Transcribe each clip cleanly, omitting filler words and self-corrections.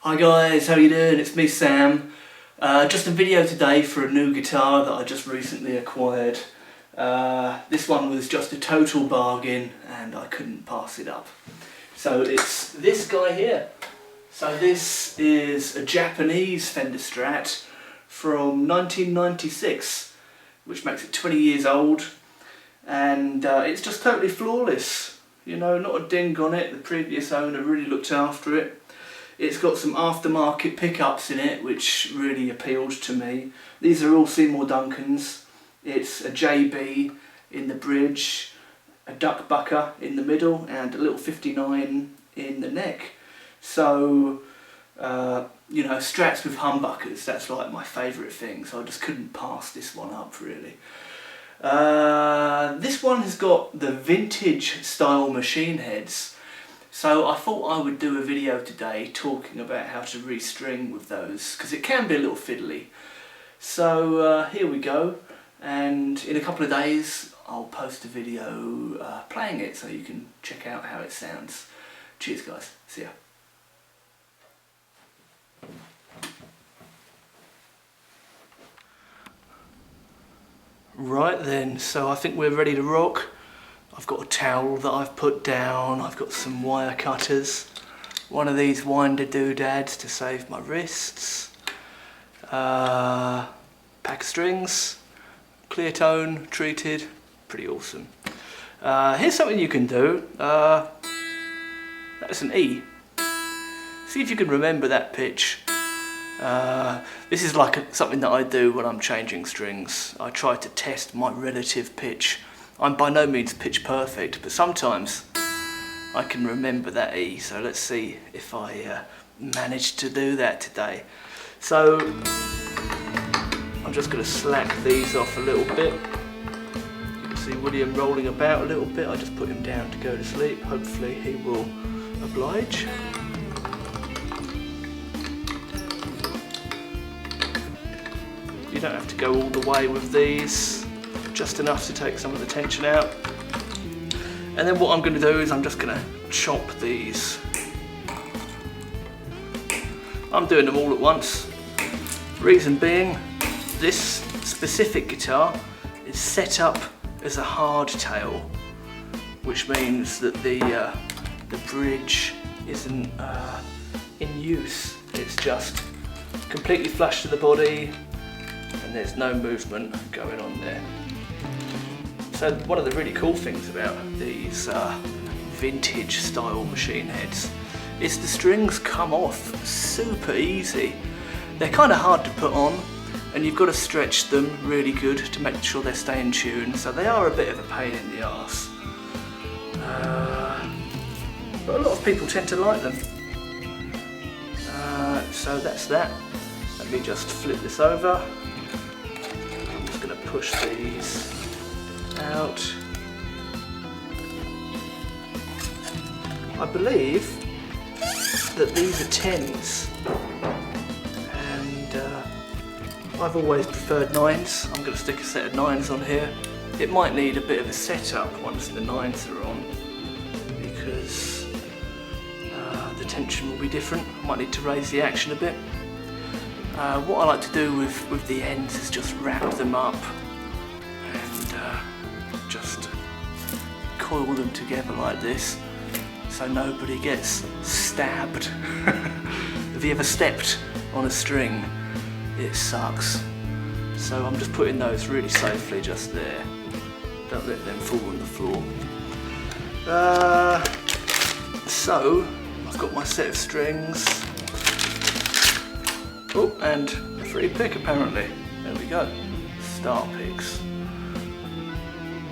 Hi guys, how you doing? It's me, Sam. Just a video today for a new guitar that I just recently acquired. This one was just a total bargain and I couldn't pass it up. So it's this guy here. So this is a Japanese Fender Strat from 1996, which makes it 20 years old, and it's just totally flawless. You know, not a ding on it. The previous owner really looked after it. It's got some aftermarket pickups in it which really appealed to me. These are all Seymour Duncans. It's a JB in the bridge, a Duckbucker in the middle and a little 59 in the neck. So, you know, Strats with humbuckers, that's like my favourite thing, so I just couldn't pass this one up really. This one has got the vintage style machine heads. So I thought I would do a video today talking about how to restring with those, because it can be a little fiddly. So here we go, and in a couple of days I'll post a video playing it so you can check out how it sounds. Cheers guys, see ya. Right then, so I think we're ready to rock. I've got a towel that I've put down, I've got some wire cutters, one of these winder doodads to save my wrists, pack of strings, clear tone, treated, pretty awesome. Here's something you can do, that's an E. See if you can remember that pitch. This is like something that I do when I'm changing strings. I try to test my relative pitch. I'm by no means pitch perfect, but sometimes I can remember that E, so let's see if I manage to do that today. So I'm just going to slack these off a little bit. You can see William rolling about a little bit. I just put him down to go to sleep. Hopefully he will oblige. You don't have to go all the way with these, just enough to take some of the tension out. And then what I'm going to do is I'm just going to chop these. I'm doing them all at once. Reason being, this specific guitar is set up as a hardtail, which means that the bridge isn't in use. It's just completely flush to the body, and there's no movement going on there. So one of the really cool things about these vintage style machine heads is the strings come off super easy. They're kind of hard to put on, and you've got to stretch them really good to make sure they stay in tune, so they are a bit of a pain in the arse. But a lot of people tend to like them. So that's that. Let me just flip this over. I'm just going to push these out. I believe that these are 10s, and I've always preferred 9s. I'm going to stick a set of 9s on here. It might need a bit of a setup once the 9s are on, because the tension will be different. I might need to raise the action a bit. What I like to do with the ends is just wrap them up and just coil them together like this, so nobody gets stabbed. Have you ever stepped on a string? It sucks. So I'm just putting those really safely just there. Don't let them fall on the floor. So I've got my set of strings. Oh, and a free pick apparently. There we go. Start picks.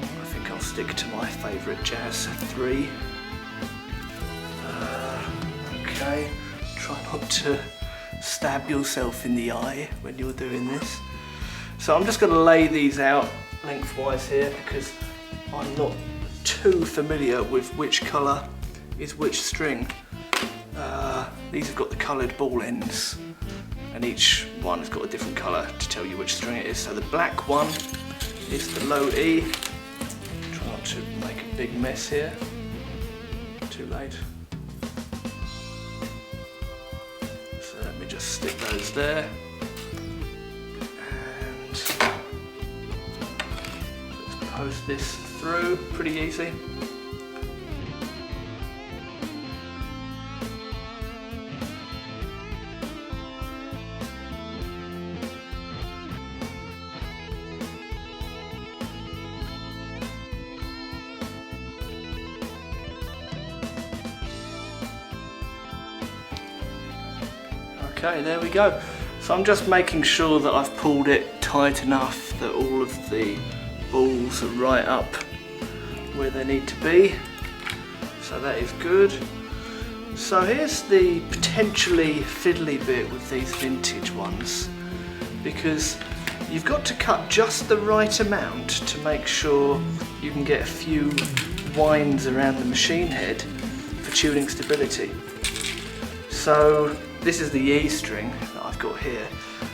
I think I'll stick to my favourite Jazz 3. Okay, try not to stab yourself in the eye when you're doing this. So I'm just going to lay these out lengthwise here, because I'm not too familiar with which colour is which string. These have got the coloured ball ends, and each one has got a different colour to tell you which string it is. So the black one is the low E. Try not to make a big mess here. Too late. just stick those there. And let's post this through, pretty easy. Okay, there we go. So I'm just making sure that I've pulled it tight enough that all of the balls are right up where they need to be. So that is good. So here's the potentially fiddly bit with these vintage ones, because you've got to cut just the right amount to make sure you can get a few winds around the machine head for tuning stability. So this is the E string that I've got here.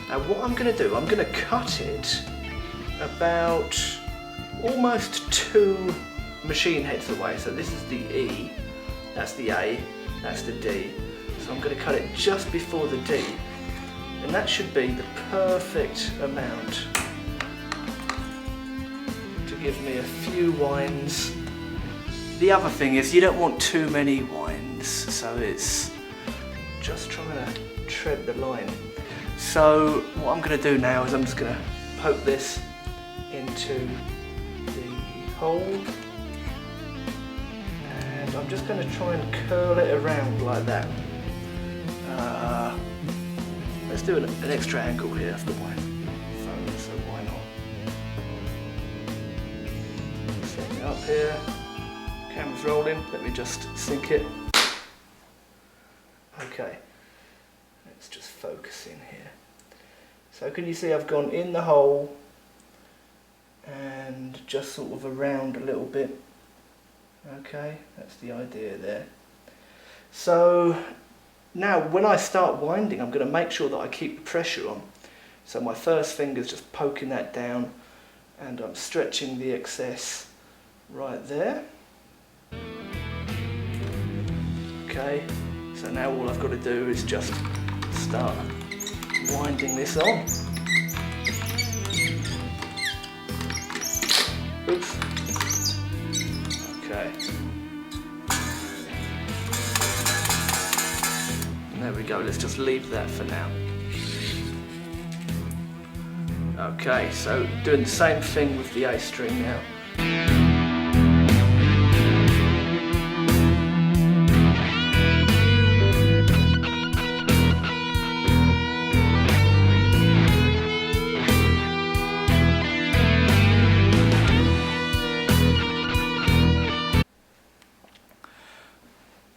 Now what I'm going to do, I'm going to cut it about almost 2 machine heads away. So this is the E, that's the A, that's the D. So I'm going to cut it just before the D. And that should be the perfect amount to give me a few winds. The other thing is you don't want too many winds, so it's just trying to tread the line. So what I'm going to do now is I'm just going to poke this into the hole, and I'm just going to try and curl it around like that. Let's do an extra angle here. I've got my phone, so why not? Set it up here. Camera's rolling. Let me just sync it. Okay, let's just focus in here. So can you see I've gone in the hole and just sort of around a little bit. Okay, that's the idea there. So now when I start winding, I'm going to make sure that I keep the pressure on. So my first finger's just poking that down, and I'm stretching the excess right there. Okay. So now all I've got to do is just start winding this on. Oops. Okay. And there we go, let's just leave that for now. Okay, so doing the same thing with the A string now.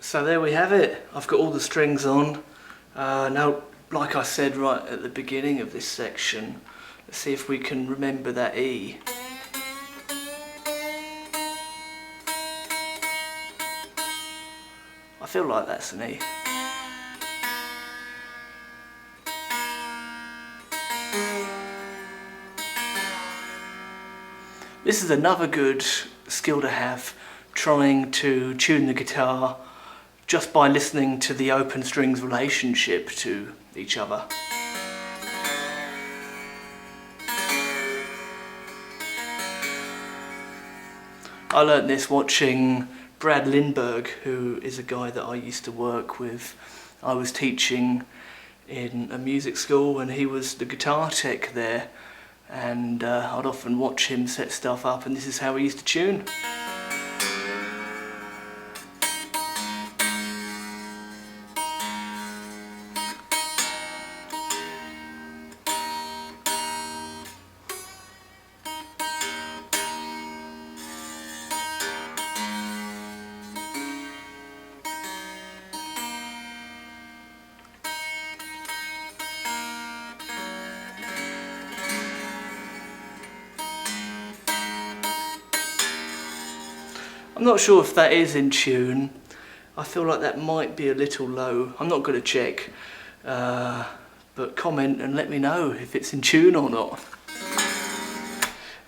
So there we have it. I've got all the strings on. Now, like I said right at the beginning of this section, let's see if we can remember that E. I feel like that's an E. This is another good skill to have, trying to tune the guitar just by listening to the open strings relationship to each other. I learnt this watching Brad Lindbergh, who is a guy that I used to work with. I was teaching in a music school and he was the guitar tech there, and I'd often watch him set stuff up, and this is how he used to tune. I'm not sure if that is in tune. I feel like that might be a little low. I'm not going to check, but comment and let me know if it's in tune or not.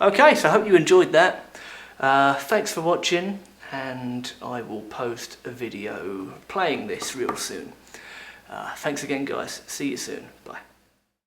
Okay, so I hope you enjoyed that. Thanks for watching, and I will post a video playing this real soon. Thanks again guys, see you soon, bye.